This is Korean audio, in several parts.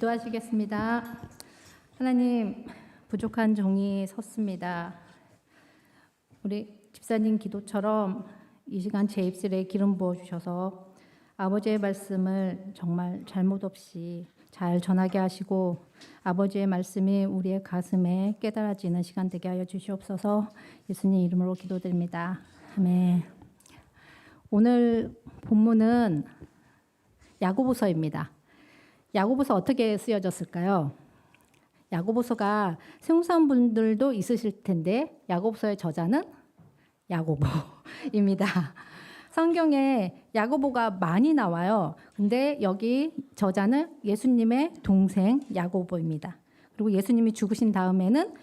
기도하시겠습니다. 하나님, 부족한 종이 섰습니다. 우리 집사님 기도처럼 이 시간 제 입술에 기름 부어주셔서 아버지의 말씀을 정말 잘못 없이 잘 전하게 하시고 아버지의 말씀이 우리의 가슴에 깨달아지는 시간 되게 하여 주시옵소서. 예수님 이름으로 기도드립니다. 아멘. 오늘 본문은 야고보서입니다. 야고보서 어떻게 쓰여졌을까요? 야고보서가 생소한 분들도 있으실 텐데 야고보서의 저자는 야고보입니다. 성경에 야고보가 많이 나와요. 근데 여기 저자는 예수님의 동생 야고보입니다. 그리고 예수님이 죽으신 다음에는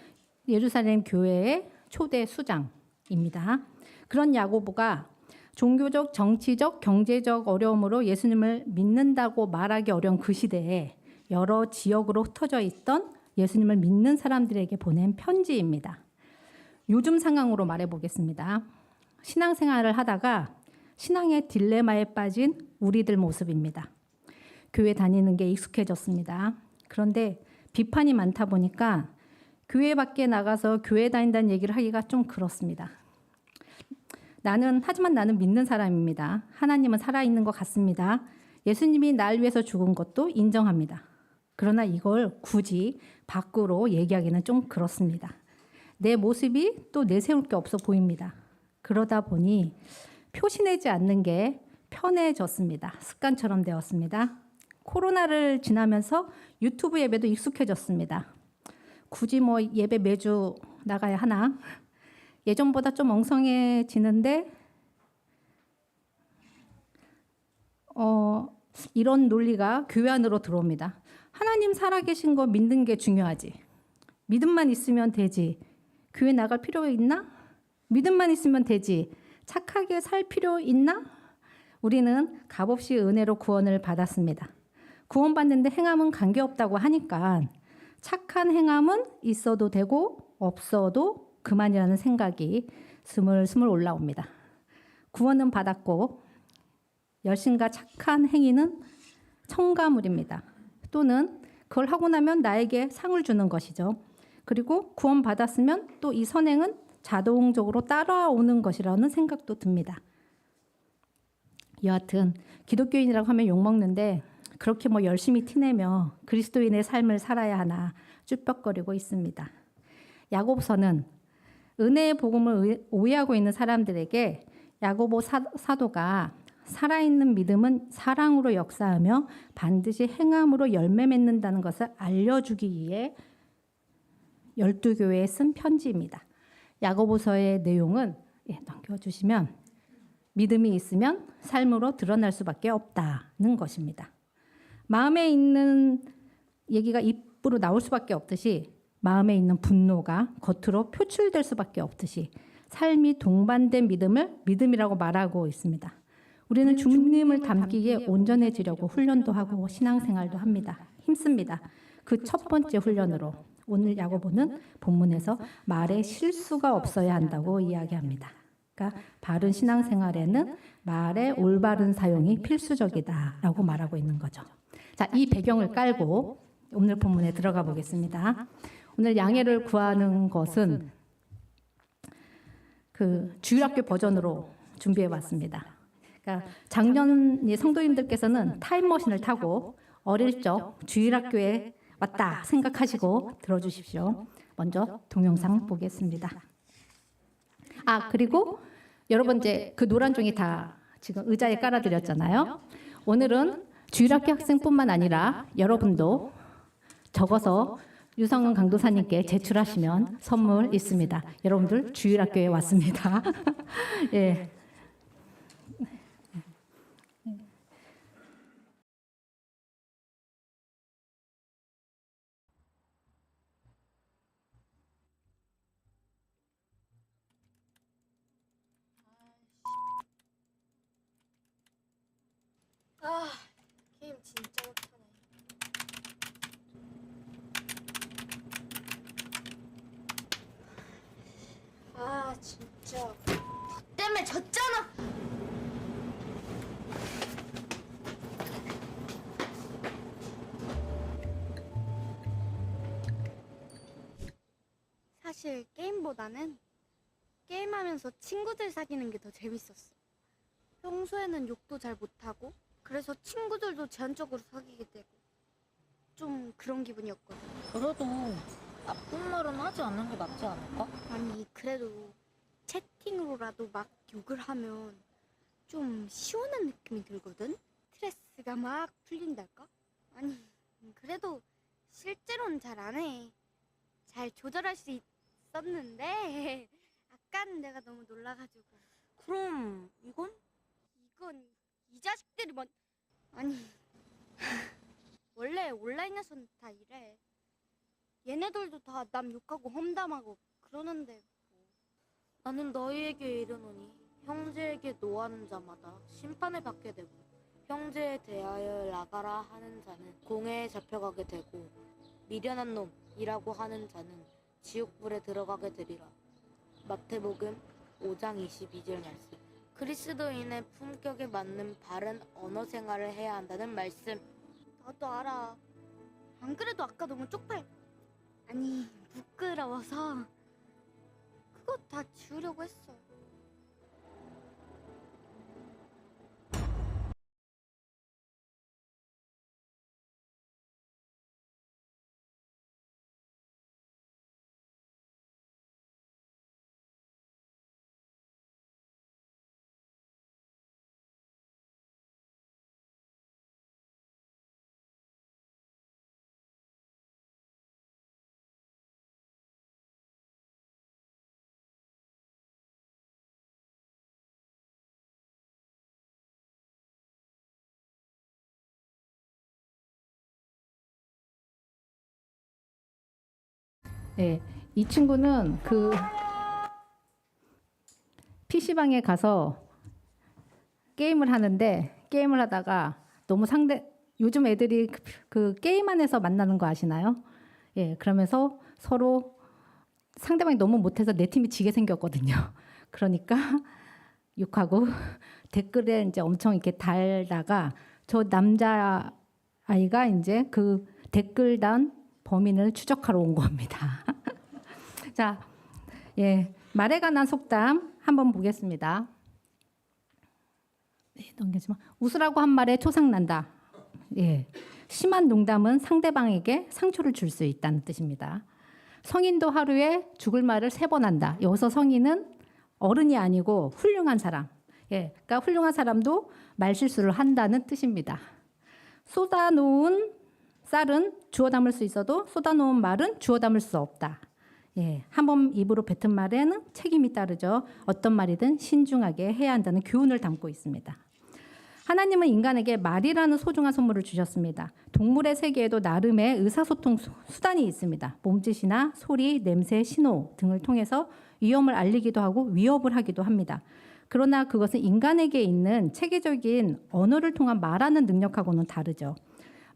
예루살렘 교회의 초대 수장입니다. 그런 야고보가 종교적, 정치적, 경제적 어려움으로 예수님을 믿는다고 말하기 어려운 그 시대에 여러 지역으로 흩어져 있던 예수님을 믿는 사람들에게 보낸 편지입니다. 요즘 상황으로 말해보겠습니다. 신앙생활을 하다가 신앙의 딜레마에 빠진 우리들 모습입니다. 교회 다니는 게 익숙해졌습니다. 그런데 비판이 많다 보니까 교회 밖에 나가서 교회 다닌다는 얘기를 하기가 좀 그렇습니다. 하지만 나는 믿는 사람입니다. 하나님은 살아있는 것 같습니다. 예수님이 날 위해서 죽은 것도 인정합니다. 그러나 이걸 굳이 밖으로 얘기하기는 좀 그렇습니다. 내 모습이 또 내세울 게 없어 보입니다. 그러다 보니 표시내지 않는 게 편해졌습니다. 습관처럼 되었습니다. 코로나를 지나면서 유튜브 예배도 익숙해졌습니다. 굳이 예배 매주 나가야 하나? 예전보다 좀 엉성해지는데 이런 논리가 교회 안으로 들어옵니다. 하나님 살아계신 거 믿는 게 중요하지. 믿음만 있으면 되지. 교회 나갈 필요가 있나? 믿음만 있으면 되지. 착하게 살 필요 있나? 우리는 값없이 은혜로 구원을 받았습니다. 구원받는데 행함은 관계없다고 하니까 착한 행함은 있어도 되고 없어도 그만이라는 생각이 스물스물 올라옵니다. 구원은 받았고 열심과 착한 행위는 첨가물입니다. 또는 그걸 하고 나면 나에게 상을 주는 것이죠. 그리고 구원받았으면 또 이 선행은 자동적으로 따라오는 것이라는 생각도 듭니다. 여하튼 기독교인이라고 하면 욕먹는데 그렇게 열심히 티내며 그리스도인의 삶을 살아야 하나 쭈뼛거리고 있습니다. 야고보서는 은혜의 복음을 오해하고 있는 사람들에게 야고보 사도가 살아있는 믿음은 사랑으로 역사하며 반드시 행함으로 열매 맺는다는 것을 알려주기 위해 12교회에 쓴 편지입니다. 야고보서의 내용은 넘겨주시면 믿음이 있으면 삶으로 드러날 수밖에 없다는 것입니다. 마음에 있는 얘기가 입으로 나올 수밖에 없듯이 마음에 있는 분노가 겉으로 표출될 수밖에 없듯이 삶이 동반된 믿음을 믿음이라고 말하고 있습니다. 우리는 주님을 닮기에 온전해지려고 훈련도 하고 신앙생활도 합니다. 힘씁니다. 그 첫 번째 훈련으로 오늘 야고보는 본문에서 말에 실수가 없어야 한다고 이야기합니다. 그러니까 바른 신앙생활에는 말의 올바른 사용이 필수적이다라고 말하고 있는 거죠. 자, 이 배경을 깔고 오늘 본문에 들어가 보겠습니다. 오늘 양해를 구하는 것은 그 주일학교 버전으로 준비해 봤습니다. 그러니까 작년 성도님들께서는 타임머신을 타고 어릴 적 주일학교에 왔다 생각하시고 들어주십시오. 먼저 동영상 보겠습니다. 그리고 여러분 이제 그 노란 종이 다 지금 의자에 깔아드렸잖아요. 오늘은 주일학교 학생뿐만 아니라 여러분도 적어서 유성은 강도사님께 제출하시면 선물 있습니다. 여러분들 주일학교에 왔습니다. 예. 게임 진짜 못하네. 진짜 너 때문에 졌잖아. 사실 게임보다는 게임하면서 친구들 사귀는 게 더 재밌었어. 평소에는 욕도 잘 못하고 그래서 친구들도 제한적으로 사귀게 되고 좀 그런 기분이었거든. 그래도 나쁜 말은 하지 않는 게 낫지 않을까? 아니 그래도 채팅으로라도 막 욕을 하면 좀 시원한 느낌이 들거든? 스트레스가 막 풀린달까? 아니 그래도 실제로는 잘 안 해. 잘 조절할 수 있었는데 아까는 내가 너무 놀라가지고. 그럼 이건? 이건 이 자식들이 아니 원래 온라인에서는 다 이래. 얘네들도 다 남 욕하고 험담하고 그러는데 나는 너희에게 이르노니 형제에게 노하는 자마다 심판을 받게 되고 형제에 대하여 나가라 하는 자는 공회에 잡혀가게 되고 미련한 놈이라고 하는 자는 지옥불에 들어가게 되리라. 마태복음 5장 22절 말씀. 그리스도인의 품격에 맞는 바른 언어 생활을 해야 한다는 말씀. 나도 알아. 안 그래도 아까 너무 아니 부끄러워서 그거 다 지우려고 했어. 예, 이 친구는 그 PC방에 가서 게임을 하는데 게임을 하다가 너무 요즘 애들이 그 게임 안에서 만나는 거 아시나요? 예, 그러면서 서로 상대방이 너무 못해서 내 팀이 지게 생겼거든요. 그러니까 욕하고 댓글에 이제 엄청 이렇게 달다가 저 남자 아이가 이제 그 댓글 단 범인을 추적하러 온 겁니다. 자, 예, 말에 관한 속담 한번 보겠습니다. 네, 넘기지 마. 웃으라고 한 말에 초상난다. 예, 심한 농담은 상대방에게 상처를 줄 수 있다는 뜻입니다. 성인도 하루에 죽을 말을 3번 한다. 여기서 성인은 어른이 아니고 훌륭한 사람. 예, 그러니까 훌륭한 사람도 말실수를 한다는 뜻입니다. 쏟아놓은 쌀은 주워 담을 수 있어도 쏟아놓은 말은 주워 담을 수 없다. 예, 한번 입으로 뱉은 말에는 책임이 따르죠. 어떤 말이든 신중하게 해야 한다는 교훈을 담고 있습니다. 하나님은 인간에게 말이라는 소중한 선물을 주셨습니다. 동물의 세계에도 나름의 의사소통 수단이 있습니다. 몸짓이나 소리, 냄새, 신호 등을 통해서 위험을 알리기도 하고 위협을 하기도 합니다. 그러나 그것은 인간에게 있는 체계적인 언어를 통한 말하는 능력하고는 다르죠.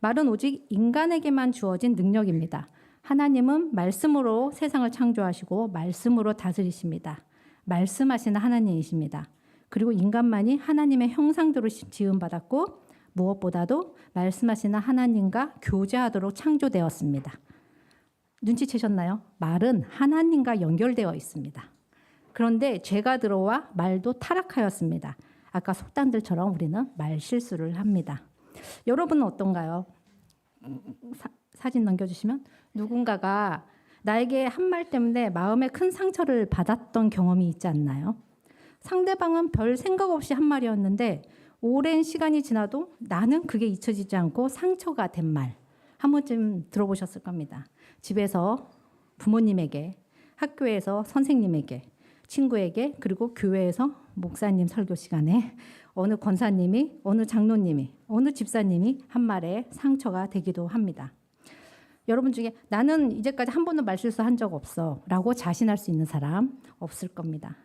말은 오직 인간에게만 주어진 능력입니다. 하나님은 말씀으로 세상을 창조하시고 말씀으로 다스리십니다. 말씀하시는 하나님이십니다. 그리고 인간만이 하나님의 형상대로 지음받았고 무엇보다도 말씀하시는 하나님과 교제하도록 창조되었습니다. 눈치채셨나요? 말은 하나님과 연결되어 있습니다. 그런데 죄가 들어와 말도 타락하였습니다. 아까 속담들처럼 우리는 말 실수를 합니다. 여러분은 어떤가요? 사진 넘겨주시면 누군가가 나에게 한 말 때문에 마음에 큰 상처를 받았던 경험이 있지 않나요? 상대방은 별 생각 없이 한 말이었는데 오랜 시간이 지나도 나는 그게 잊혀지지 않고 상처가 된 말 한 번쯤 들어보셨을 겁니다. 집에서 부모님에게, 학교에서 선생님에게, 친구에게, 그리고 교회에서 목사님 설교 시간에 어느 권사님이, 어느 장로님이, 어느 집사님이 한 말에 상처가 되기도 합니다. 여러분 중에 나는 이제까지 한 번도 말실수한 적 없어 라고 자신할 수 있는 사람 없을 겁니다.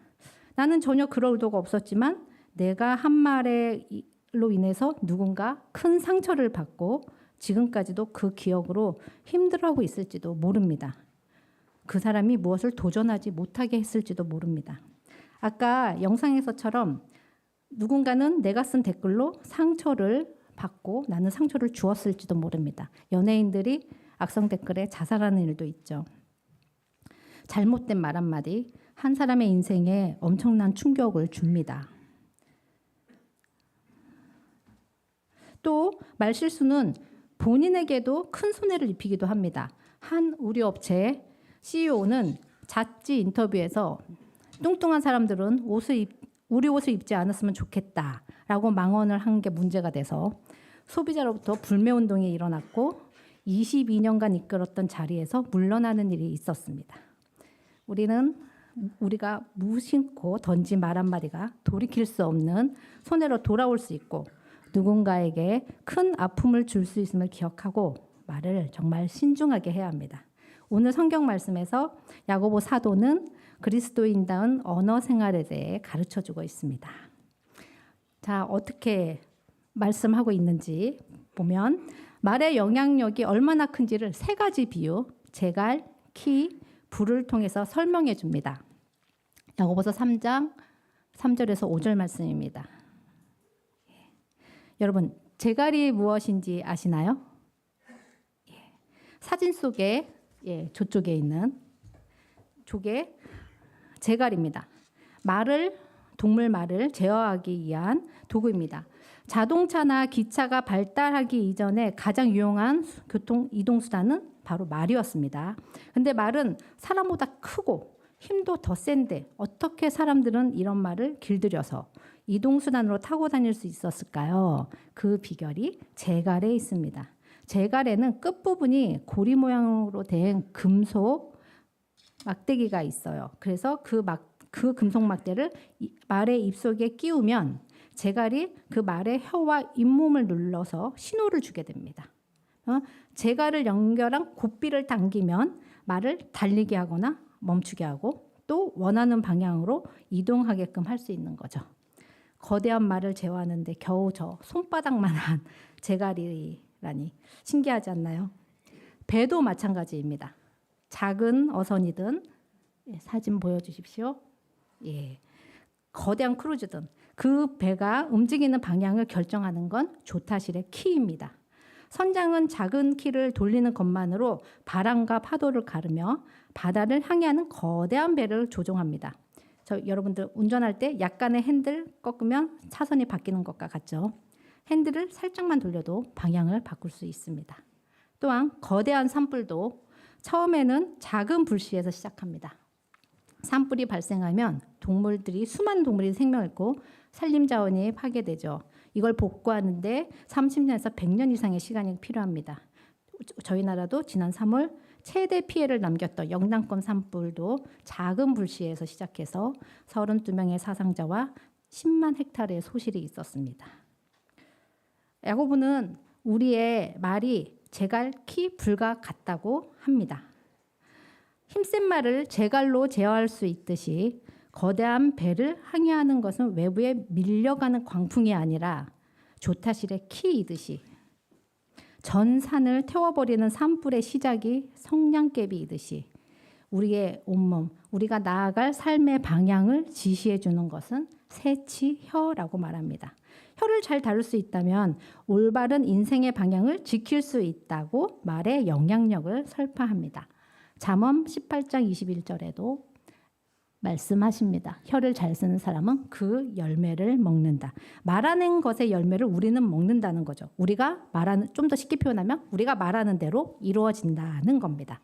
나는 전혀 그럴 의도가 없었지만 내가 한 말로 인해서 누군가 큰 상처를 받고 지금까지도 그 기억으로 힘들어하고 있을지도 모릅니다. 그 사람이 무엇을 도전하지 못하게 했을지도 모릅니다. 아까 영상에서처럼 누군가는 내가 쓴 댓글로 상처를 받고 나는 상처를 주었을지도 모릅니다. 연예인들이 악성 댓글에 자살하는 일도 있죠. 잘못된 말 한마디 한 사람의 인생에 엄청난 충격을 줍니다. 또 말실수는 본인에게도 큰 손해를 입히기도 합니다. 한 우리 업체 CEO는 잡지 인터뷰에서 뚱뚱한 사람들은 우리 옷을 입지 않았으면 좋겠다라고 망언을 한 게 문제가 돼서 소비자로부터 불매운동이 일어났고 22년간 이끌었던 자리에서 물러나는 일이 있었습니다. 우리가 무심코 던진 말 한마디가 돌이킬 수 없는 손해로 돌아올 수 있고 누군가에게 큰 아픔을 줄 수 있음을 기억하고 말을 정말 신중하게 해야 합니다. 오늘 성경 말씀에서 야고보 사도는 그리스도인다운 언어 생활에 대해 가르쳐주고 있습니다. 자, 어떻게 말씀하고 있는지 보면 말의 영향력이 얼마나 큰지를 세 가지 비유, 제갈, 키, 불을 통해서 설명해 줍니다. 야고보서 3장 3절에서 5절 말씀입니다. 여러분, 제갈이 무엇인지 아시나요? 사진 속에 저쪽에 있는 쪽에 제갈입니다. 동물 말을 제어하기 위한 도구입니다. 자동차나 기차가 발달하기 이전에 가장 유용한 이동 수단은 바로 말이었습니다. 근데 말은 사람보다 크고 힘도 더 센데 어떻게 사람들은 이런 말을 길들여서 이동 수단으로 타고 다닐 수 있었을까요? 그 비결이 제갈에 있습니다. 제갈에는 끝부분이 고리 모양으로 된 금속 막대기가 있어요. 그래서 그 금속 막대를 말의 입속에 끼우면 제갈이 그 말의 혀와 잇몸을 눌러서 신호를 주게 됩니다. 제갈을 연결한 고삐를 당기면 말을 달리게 하거나 멈추게 하고 또 원하는 방향으로 이동하게끔 할 수 있는 거죠. 거대한 말을 제어하는데 겨우 저 손바닥만한 제갈이라니 신기하지 않나요? 배도 마찬가지입니다. 작은 어선이든 사진 보여주십시오. 거대한 크루즈든 그 배가 움직이는 방향을 결정하는 건 조타실의 키입니다. 선장은 작은 키를 돌리는 것만으로 바람과 파도를 가르며 바다를 항해하는 거대한 배를 조종합니다. 여러분들 운전할 때 약간의 핸들 꺾으면 차선이 바뀌는 것과 같죠. 핸들을 살짝만 돌려도 방향을 바꿀 수 있습니다. 또한 거대한 산불도 처음에는 작은 불씨에서 시작합니다. 산불이 발생하면 수많은 동물이 생명을 잃고 산림 자원이 파괴되죠. 이걸 복구하는데 30년에서 100년 이상의 시간이 필요합니다. 저희 나라도 지난 3월 최대 피해를 남겼던 영남권 산불도 작은 불씨에서 시작해서 32명의 사상자와 10만 헥타르의 소실이 있었습니다. 야고보는 우리의 말이 제갈, 키, 불과 같다고 합니다. 힘센 말을 제갈로 제어할 수 있듯이 거대한 배를 항해하는 것은 외부에 밀려가는 광풍이 아니라 조타실의 키이듯이 전 산을 태워버리는 산불의 시작이 성냥개비이듯이 우리의 온몸, 우리가 나아갈 삶의 방향을 지시해 주는 것은 새치, 혀라고 말합니다. 혀를 잘 다룰 수 있다면 올바른 인생의 방향을 지킬 수 있다고 말의 영향력을 설파합니다. 잠언 18장 21절에도 말씀하십니다. 혀를 잘 쓰는 사람은 그 열매를 먹는다. 말하는 것의 열매를 우리는 먹는다는 거죠. 좀 더 쉽게 표현하면 우리가 말하는 대로 이루어진다는 겁니다.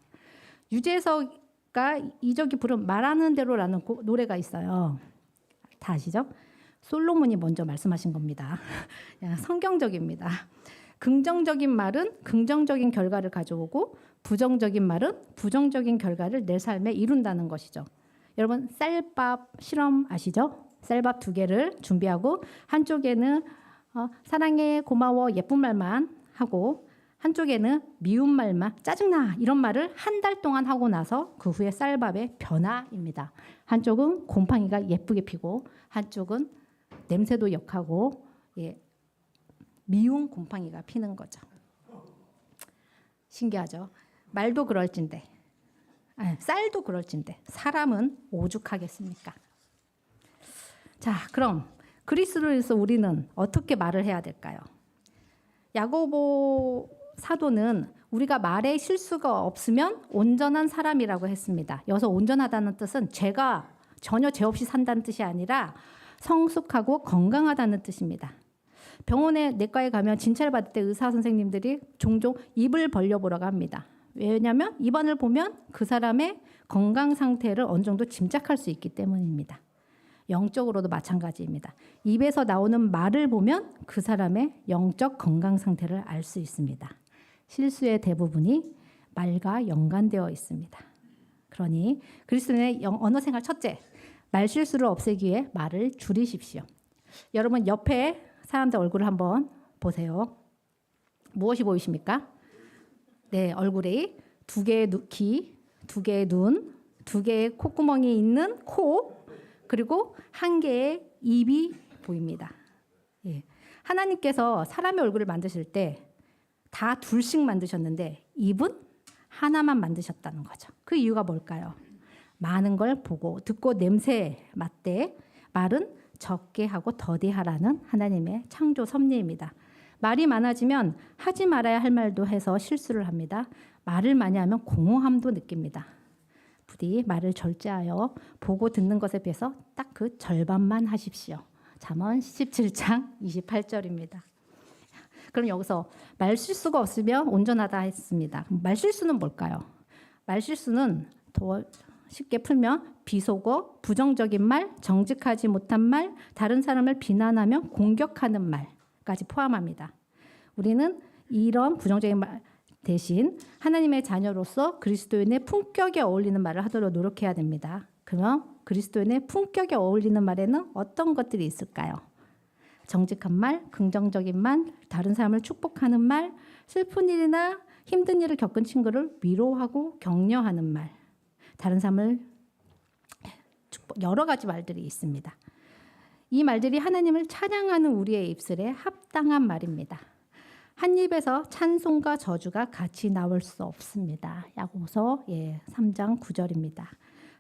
유재석가 이적이 부른 말하는 대로라는 노래가 있어요. 다 아시죠? 솔로몬이 먼저 말씀하신 겁니다. 성경적입니다. 긍정적인 말은 긍정적인 결과를 가져오고 부정적인 말은 부정적인 결과를 내 삶에 이룬다는 것이죠. 여러분 쌀밥 실험 아시죠? 쌀밥 2개를 준비하고 한쪽에는 사랑해, 고마워, 예쁜 말만 하고 한쪽에는 미운 말만, 짜증나 이런 말을 한 달 동안 하고 나서 그 후에 쌀밥의 변화입니다. 한쪽은 곰팡이가 예쁘게 피고 한쪽은 냄새도 역하고 미운 곰팡이가 피는 거죠. 신기하죠? 말도 그럴진데 쌀도 그럴진데 사람은 오죽하겠습니까? 자, 그럼 그리스도에서 우리는 어떻게 말을 해야 될까요? 야고보 사도는 우리가 말에 실수가 없으면 온전한 사람이라고 했습니다. 여기서 온전하다는 뜻은 죄가 전혀 죄 없이 산다는 뜻이 아니라 성숙하고 건강하다는 뜻입니다. 병원에 내과에 가면 진찰 받을 때 의사 선생님들이 종종 입을 벌려보라고 합니다. 왜냐하면 입안을 보면 그 사람의 건강 상태를 어느 정도 짐작할 수 있기 때문입니다. 영적으로도 마찬가지입니다. 입에서 나오는 말을 보면 그 사람의 영적 건강 상태를 알 수 있습니다. 실수의 대부분이 말과 연관되어 있습니다. 그러니 그리스도인의 언어 생활 첫째, 말 실수를 없애기 위해 말을 줄이십시오. 여러분 옆에 사람들 얼굴을 한번 보세요. 무엇이 보이십니까? 네, 얼굴에 두 개의 귀, 두 개의 눈, 두 개의 콧구멍이 있는 코, 그리고 한 개의 입이 보입니다. 예. 하나님께서 사람의 얼굴을 만드실 때 다 둘씩 만드셨는데 입은 하나만 만드셨다는 거죠. 그 이유가 뭘까요? 많은 걸 보고 듣고 냄새 맡되 말은 적게 하고 더디하라는 하나님의 창조 섭리입니다. 말이 많아지면 하지 말아야 할 말도 해서 실수를 합니다. 말을 많이 하면 공허함도 느낍니다. 부디 말을 절제하여 보고 듣는 것에 비해서 딱 그 절반만 하십시오. 잠언 17장 28절입니다. 그럼 여기서 말 실수가 없으면 온전하다 했습니다. 말 실수는 뭘까요? 말 실수는 더 쉽게 풀면 비속어, 부정적인 말, 정직하지 못한 말, 다른 사람을 비난하며 공격하는 말까지 포함합니다. 우리는 이런 부정적인 말 대신 하나님의 자녀로서 그리스도인의 품격에 어울리는 말을 하도록 노력해야 됩니다. 그러면 그리스도인의 품격에 어울리는 말에는 어떤 것들이 있을까요? 정직한 말, 긍정적인 말, 다른 사람을 축복하는 말, 슬픈 일이나 힘든 일을 겪은 친구를 위로하고 격려하는 말, 다른 사람을 여러 가지 말들이 있습니다. 이 말들이 하나님을 찬양하는 우리의 입술에 합당한 말입니다. 한 입에서 찬송과 저주가 같이 나올 수 없습니다. 야고보서 3장 9절입니다.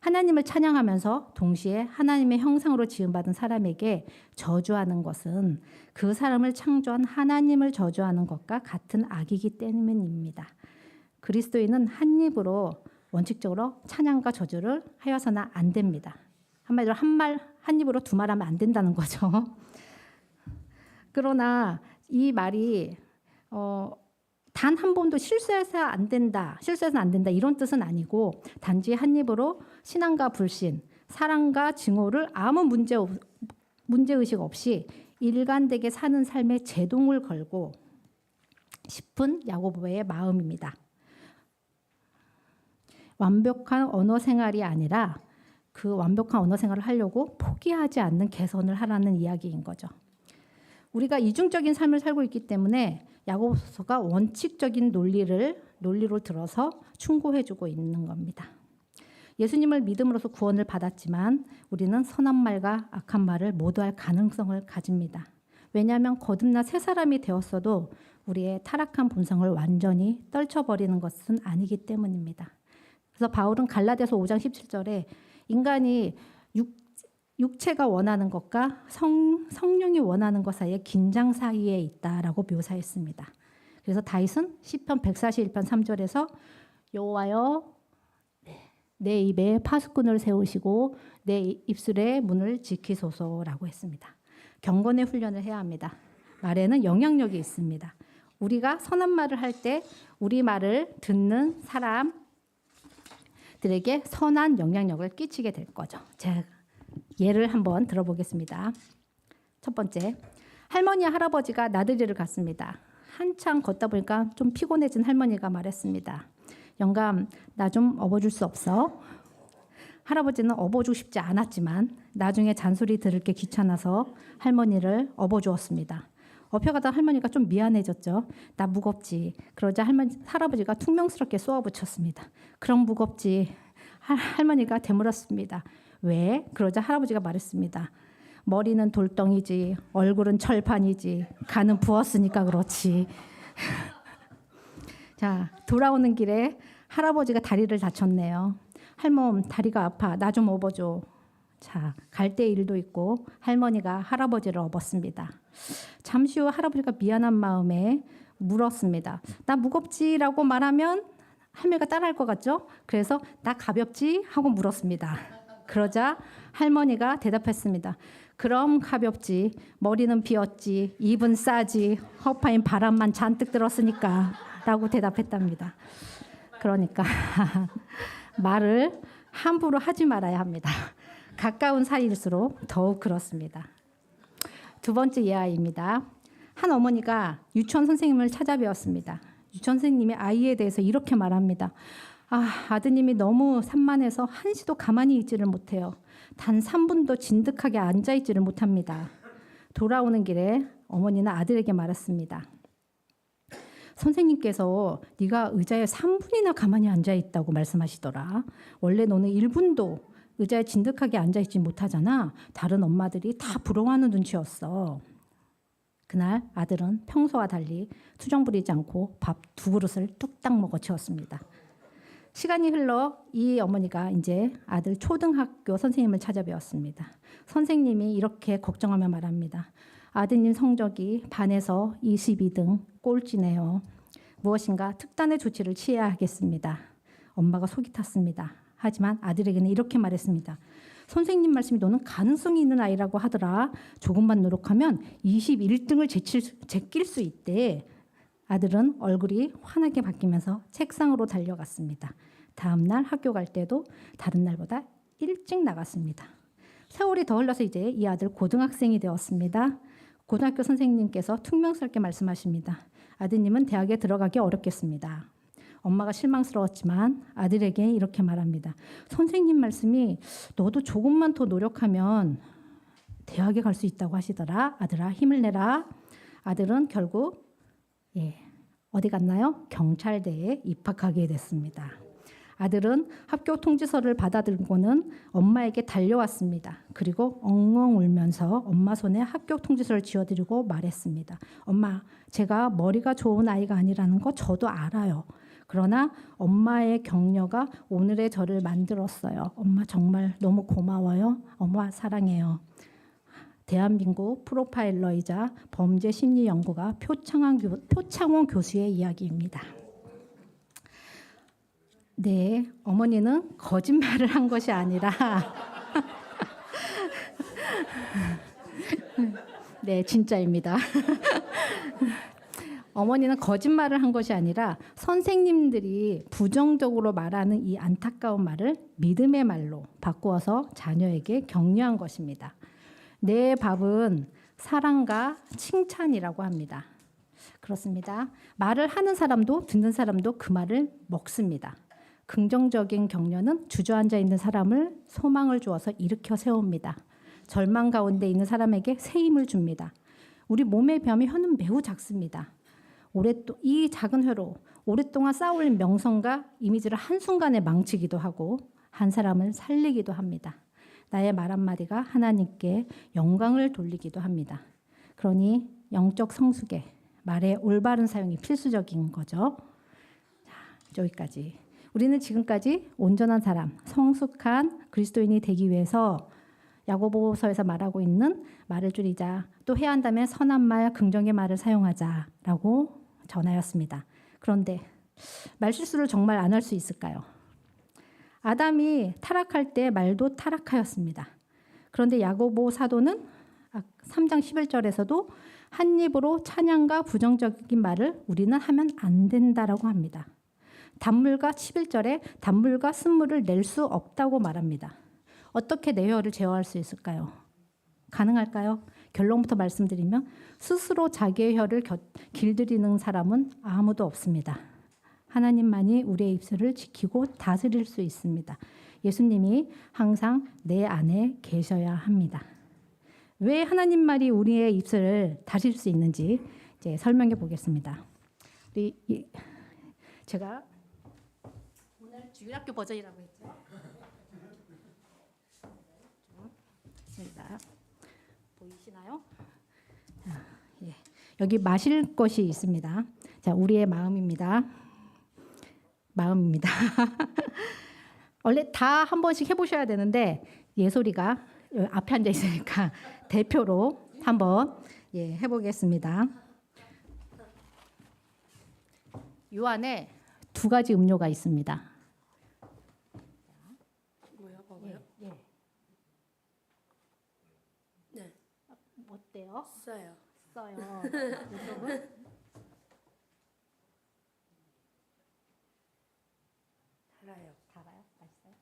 하나님을 찬양하면서 동시에 하나님의 형상으로 지음받은 사람에게 저주하는 것은 그 사람을 창조한 하나님을 저주하는 것과 같은 악이기 때문입니다. 그리스도인은 한 입으로 원칙적으로 찬양과 저주를 하여서는 안 됩니다. 한마디로 한 입으로 두 말 하면 안 된다는 거죠. 그러나 이 말이 단 한 번도 실수해서는 안 된다 이런 뜻은 아니고 단지 한 입으로 신앙과 불신, 사랑과 증오를 아무 문제의식 없이 일관되게 사는 삶에 제동을 걸고 싶은 야고보의 마음입니다. 완벽한 언어 생활이 아니라 그 완벽한 언어 생활을 하려고 포기하지 않는 개선을 하라는 이야기인 거죠. 우리가 이중적인 삶을 살고 있기 때문에 야고보서가 원칙적인 논리로 들어서 충고해주고 있는 겁니다. 예수님을 믿음으로써 구원을 받았지만 우리는 선한 말과 악한 말을 모두 할 가능성을 가집니다. 왜냐하면 거듭나 새 사람이 되었어도 우리의 타락한 본성을 완전히 떨쳐버리는 것은 아니기 때문입니다. 그래서 바울은 갈라디아서 5장 17절에 인간이 육체가 원하는 것과 성령이 원하는 것 사이에 긴장 사이에 있다라고 묘사했습니다. 그래서 다윗은 시편 141편 3절에서 여호와여 내 입에 파수꾼을 세우시고 내 입술의 문을 지키소서라고 했습니다. 경건의 훈련을 해야 합니다. 말에는 영향력이 있습니다. 우리가 선한 말을 할 때 우리 말을 듣는 사람들에게 선한 영향력을 끼치게 될 거죠. 제가 예를 한번 들어보겠습니다. 첫 번째, 할머니와 할아버지가 나들이를 갔습니다. 한참 걷다 보니까 좀 피곤해진 할머니가 말했습니다. 영감, 나 좀 업어줄 수 없어? 할아버지는 업어주고 싶지 않았지만 나중에 잔소리 들을 게 귀찮아서 할머니를 업어주었습니다. 업혀가다 할머니가 좀 미안해졌죠. 나 무겁지. 그러자 할아버지가 퉁명스럽게 쏘아붙였습니다. 그럼 무겁지. 할머니가 되물었습니다. 왜? 그러자 할아버지가 말했습니다. 머리는 돌덩이지, 얼굴은 철판이지, 간은 부었으니까 그렇지. 자, 돌아오는 길에 할아버지가 다리를 다쳤네요. 할멈, 다리가 아파. 나 좀 업어줘. 자, 갈 때 일도 있고 할머니가 할아버지를 업었습니다. 잠시 후 할아버지가 미안한 마음에 물었습니다. 나 무겁지라고 말하면 할머니가 따라할 것 같죠? 그래서 나 가볍지 하고 물었습니다. 그러자 할머니가 대답했습니다. 그럼 가볍지. 머리는 비었지. 입은 싸지. 허파인 바람만 잔뜩 들었으니까 라고 대답했답니다. 그러니까 말을 함부로 하지 말아야 합니다. 가까운 사이일수록 더욱 그렇습니다. 두 번째 예화입니다. 한 어머니가 유치원 선생님을 찾아뵈었습니다. 유치원 선생님이 아이에 대해서 이렇게 말합니다. 아드님이 너무 산만해서 한시도 가만히 있지를 못해요. 단 3분도 진득하게 앉아있지를 못합니다. 돌아오는 길에 어머니는 아들에게 말했습니다. 선생님께서 네가 의자에 3분이나 가만히 앉아있다고 말씀하시더라. 원래 너는 1분도 의자에 진득하게 앉아있지 못하잖아. 다른 엄마들이 다 부러워하는 눈치였어. 그날 아들은 평소와 달리 투정 부리지 않고 밥 2그릇을 뚝딱 먹어 치웠습니다. 시간이 흘러 이 어머니가 이제 아들 초등학교 선생님을 찾아뵈었습니다. 선생님이 이렇게 걱정하며 말합니다. 아드님 성적이 반에서 22등 꼴찌네요. 무엇인가 특단의 조치를 취해야 하겠습니다. 엄마가 속이 탔습니다. 하지만 아들에게는 이렇게 말했습니다. 선생님 말씀이 너는 가능성이 있는 아이라고 하더라. 조금만 노력하면 21등을 제낄 수 있대. 아들은 얼굴이 환하게 바뀌면서 책상으로 달려갔습니다. 다음 날 학교 갈 때도 다른 날보다 일찍 나갔습니다. 세월이 더 흘러서 이제 이 아들 고등학생이 되었습니다. 고등학교 선생님께서 퉁명스럽게 말씀하십니다. 아드님은 대학에 들어가기 어렵겠습니다. 엄마가 실망스러웠지만 아들에게 이렇게 말합니다. 선생님 말씀이 너도 조금만 더 노력하면 대학에 갈 수 있다고 하시더라. 아들아 힘을 내라. 아들은 결국 어디 갔나요? 경찰대에 입학하게 됐습니다. 아들은 합격 통지서를 받아들고는 엄마에게 달려왔습니다. 그리고 엉엉 울면서 엄마 손에 합격 통지서를 쥐어드리고 말했습니다. 엄마, 제가 머리가 좋은 아이가 아니라는 거 저도 알아요. 그러나 엄마의 격려가 오늘의 저를 만들었어요. 엄마 정말 너무 고마워요. 엄마 사랑해요. 대한민국 프로파일러이자 범죄 심리 연구가 표창원 교수의 이야기입니다. 네, 어머니는 거짓말을 한 것이 아니라 네, 진짜입니다. 어머니는 거짓말을 한 것이 아니라 선생님들이 부정적으로 말하는 이 안타까운 말을 믿음의 말로 바꾸어서 자녀에게 격려한 것입니다. 내 밥은 사랑과 칭찬이라고 합니다. 그렇습니다. 말을 하는 사람도 듣는 사람도 그 말을 먹습니다. 긍정적인 격려는 주저앉아 있는 사람을 소망을 주어서 일으켜 세웁니다. 절망 가운데 있는 사람에게 새 힘을 줍니다. 우리 몸의 벼미 혀는 매우 작습니다. 이 작은 혀로 오랫동안 쌓아올린 명성과 이미지를 한순간에 망치기도 하고 한 사람을 살리기도 합니다. 나의 말 한마디가 하나님께 영광을 돌리기도 합니다. 그러니 영적 성숙에 말의 올바른 사용이 필수적인 거죠. 자, 여기까지. 우리는 지금까지 온전한 사람, 성숙한 그리스도인이 되기 위해서 야고보서에서 말하고 있는 말을 줄이자, 또 해야 한다면 선한 말, 긍정의 말을 사용하자라고 전하였습니다. 그런데 말실수를 정말 안 할 수 있을까요? 아담이 타락할 때 말도 타락하였습니다. 그런데 야고보 사도는 3장 11절에서도 한 입으로 찬양과 부정적인 말을 우리는 하면 안 된다라고 합니다. 단물과 11절에 단물과 쓴물을 낼 수 없다고 말합니다. 어떻게 내 혀를 제어할 수 있을까요? 가능할까요? 결론부터 말씀드리면 스스로 자기의 혀를 길들이는 사람은 아무도 없습니다. 하나님만이 우리의 입술을 지키고 다스릴 수 있습니다. 예수님이 항상 내 안에 계셔야 합니다. 왜 하나님 말이 우리의 입술을 다스릴 수 있는지 이제 설명해 보겠습니다. 제가 오늘 주일학교 버전이라고 했죠. 됐습니다. 보이시나요? 예. 여기 마실 것이 있습니다. 자, 우리의 마음입니다. 원래 다 한 번씩 해보셔야 되는데 예솔이가 앞에 앉아 있으니까 대표로 한번 해보겠습니다. 이 안에 두 가지 음료가 있습니다. 뭐요? 먹어요? 예. 네. 어때요? 써요. 써요. 이쪽은 달아요. 달아요? 맛있어요?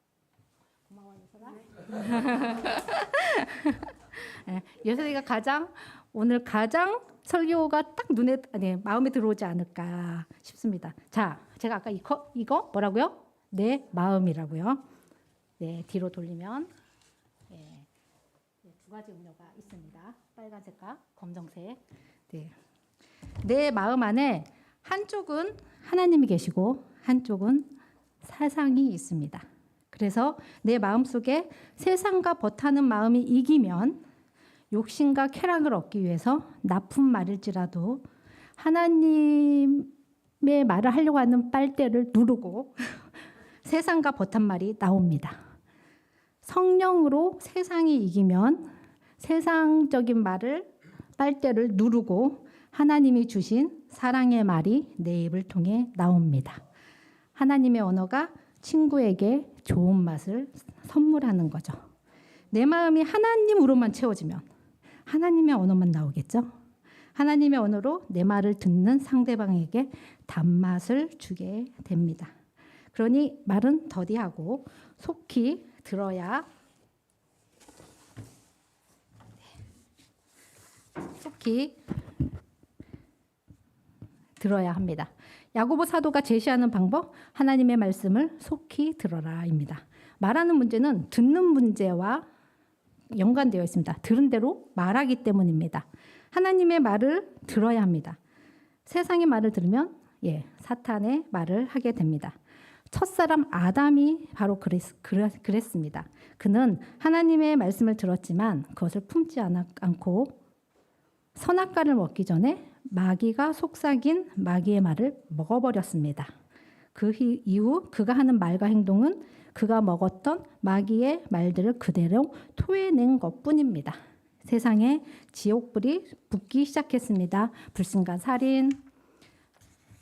고마워요, 예솔아. 네, 예솔이가 오늘 가장 설교가 딱 마음에 들어오지 않을까 싶습니다. 자, 제가 아까 이거 뭐라고요? 내 마음이라고요. 네, 뒤로 돌리면 두 가지 음료가 있습니다. 빨간색과 검정색. 네. 내 마음 안에 한쪽은 하나님이 계시고 한쪽은 세상이 있습니다. 그래서 내 마음 속에 세상과 버타는 마음이 이기면 욕심과 쾌락을 얻기 위해서 나쁜 말일지라도 하나님의 말을 하려고 하는 빨대를 누르고 세상과 버탄 말이 나옵니다. 성령으로 세상이 이기면 세상적인 빨대를 누르고 하나님이 주신 사랑의 말이 내 입을 통해 나옵니다. 하나님의 언어가 친구에게 좋은 맛을 선물하는 거죠. 내 마음이 하나님으로만 채워지면 하나님의 언어만 나오겠죠. 하나님의 언어로 내 말을 듣는 상대방에게 단맛을 주게 됩니다. 그러니 말은 더디하고 속히 들어야 합니다. 야고보 사도가 제시하는 방법, 하나님의 말씀을 속히 들어라입니다. 말하는 문제는 듣는 문제와 연관되어 있습니다. 들은 대로 말하기 때문입니다. 하나님의 말을 들어야 합니다. 세상의 말을 들으면 사탄의 말을 하게 됩니다. 첫사람 아담이 바로 그랬습니다. 그는 하나님의 말씀을 들었지만 그것을 품지 않고 선악과를 먹기 전에 마귀가 속삭인 마귀의 말을 먹어버렸습니다. 그 이후 그가 하는 말과 행동은 그가 먹었던 마귀의 말들을 그대로 토해낸 것뿐입니다. 세상에 지옥불이 붙기 시작했습니다. 불신과 살인,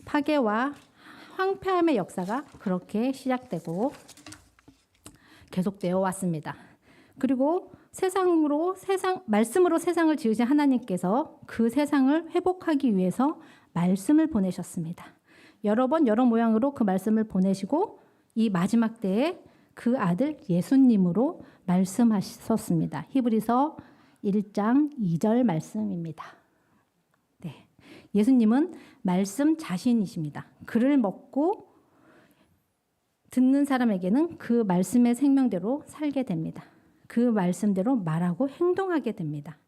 파괴와 황폐함의 역사가 그렇게 시작되고 계속되어 왔습니다. 그리고 말씀으로 세상을 지으신 하나님께서 그 세상을 회복하기 위해서 말씀을 보내셨습니다. 여러 번 여러 모양으로 그 말씀을 보내시고 이 마지막 때에 그 아들 예수님으로 말씀하셨습니다. 히브리서 1장 2절 말씀입니다. 네. 예수님은 말씀 자신이십니다. 그를 먹고 듣는 사람에게는 그 말씀의 생명대로 살게 됩니다. 그 말씀대로 말하고 행동하게 됩니다.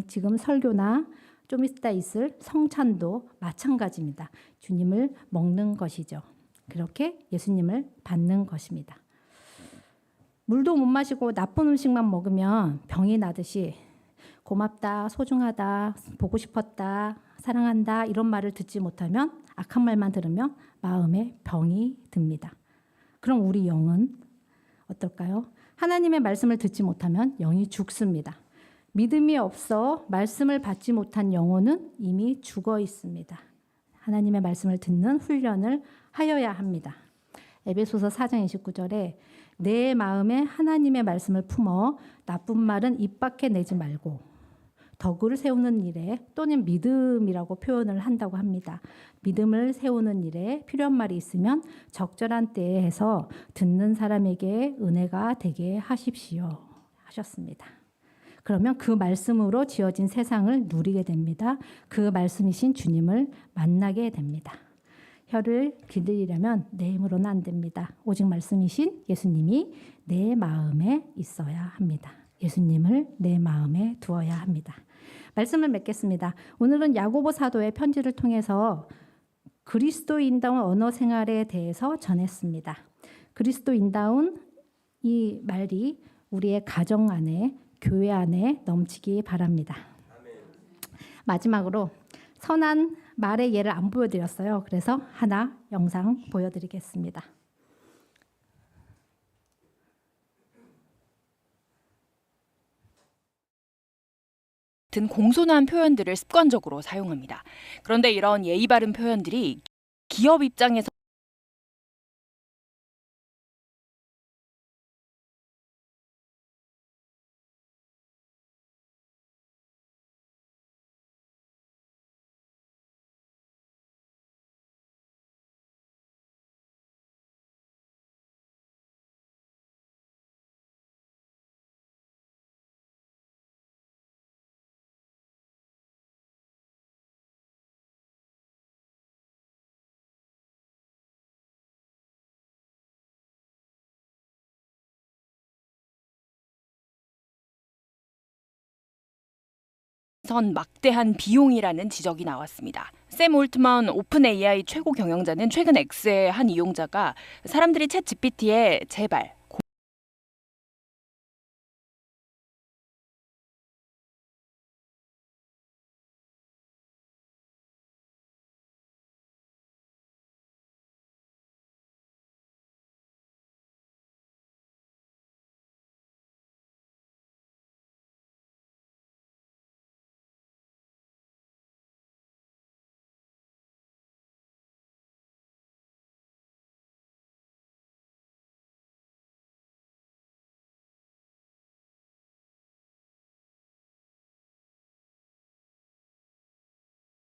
지금 설교나 좀 이따 있을 성찬도 마찬가지입니다. 주님을 먹는 것이죠. 그렇게 예수님을 받는 것입니다. 물도 못 마시고 나쁜 음식만 먹으면 병이 나듯이 고맙다, 소중하다, 보고 싶었다, 사랑한다 이런 말을 듣지 못하면 악한 말만 들으면 마음에 병이 듭니다. 그럼 우리 영은 어떨까요? 하나님의 말씀을 듣지 못하면 영이 죽습니다. 믿음이 없어 말씀을 받지 못한 영혼은 이미 죽어 있습니다. 하나님의 말씀을 듣는 훈련을 하여야 합니다. 에베소서 4장 29절에 내 마음에 하나님의 말씀을 품어 나쁜 말은 입 밖에 내지 말고 덕을 세우는 일에 또는 믿음이라고 표현을 한다고 합니다. 믿음을 세우는 일에 필요한 말이 있으면 적절한 때에 해서 듣는 사람에게 은혜가 되게 하십시오 하셨습니다. 그러면 그 말씀으로 지어진 세상을 누리게 됩니다. 그 말씀이신 주님을 만나게 됩니다. 혀를 기르려면 내 힘으로는 안 됩니다. 오직 말씀이신 예수님이 내 마음에 있어야 합니다. 예수님을 내 마음에 두어야 합니다. 말씀을 맺겠습니다. 오늘은 야고보 사도의 편지를 통해서 그리스도인다운 언어 생활에 대해서 전했습니다. 그리스도인다운 이 말이 우리의 가정 안에, 교회 안에 넘치기 바랍니다. 마지막으로 선한 말의 예를 안 보여드렸어요. 그래서 하나 영상 보여드리겠습니다. 같은 공손한 표현들을 습관적으로 사용합니다. 그런데 이런 예의 바른 표현들이 기업 입장에서 선 막대한 비용이라는 지적이 나왔습니다. 샘 올트먼 오픈 AI 최고 경영자는 최근 X의 한 이용자가 사람들이 챗 GPT에 제발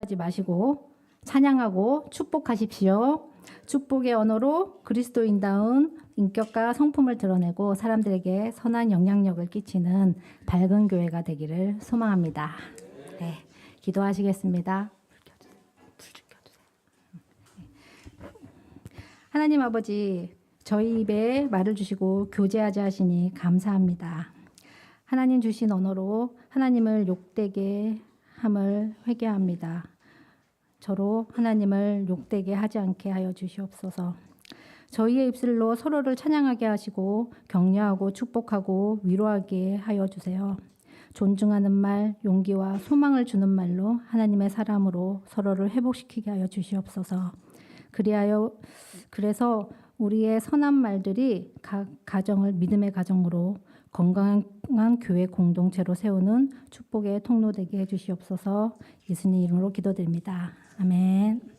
하지 마시고 찬양하고 축복하십시오. 축복의 언어로 그리스도인다운 인격과 성품을 드러내고 사람들에게 선한 영향력을 끼치는 밝은 교회가 되기를 소망합니다. 네, 기도하시겠습니다. 불 켜주세요. 하나님 아버지, 저희 입에 말을 주시고 교제하게 하시니 감사합니다. 하나님 주신 언어로 하나님을 욕되게 함을 회개합니다. 저로 하나님을 욕되게 하지 않게 하여 주시옵소서. 저희의 입술로 서로를 찬양하게 하시고 격려하고 축복하고 위로하게 하여 주세요. 존중하는 말, 용기와 소망을 주는 말로 하나님의 사람으로 서로를 회복시키게 하여 주시옵소서. 그래서 우리의 선한 말들이 각 가정을 믿음의 가정으로 건강한 교회 공동체로 세우는 축복의 통로 되게 해주시옵소서. 예수님 이름으로 기도드립니다. 아멘.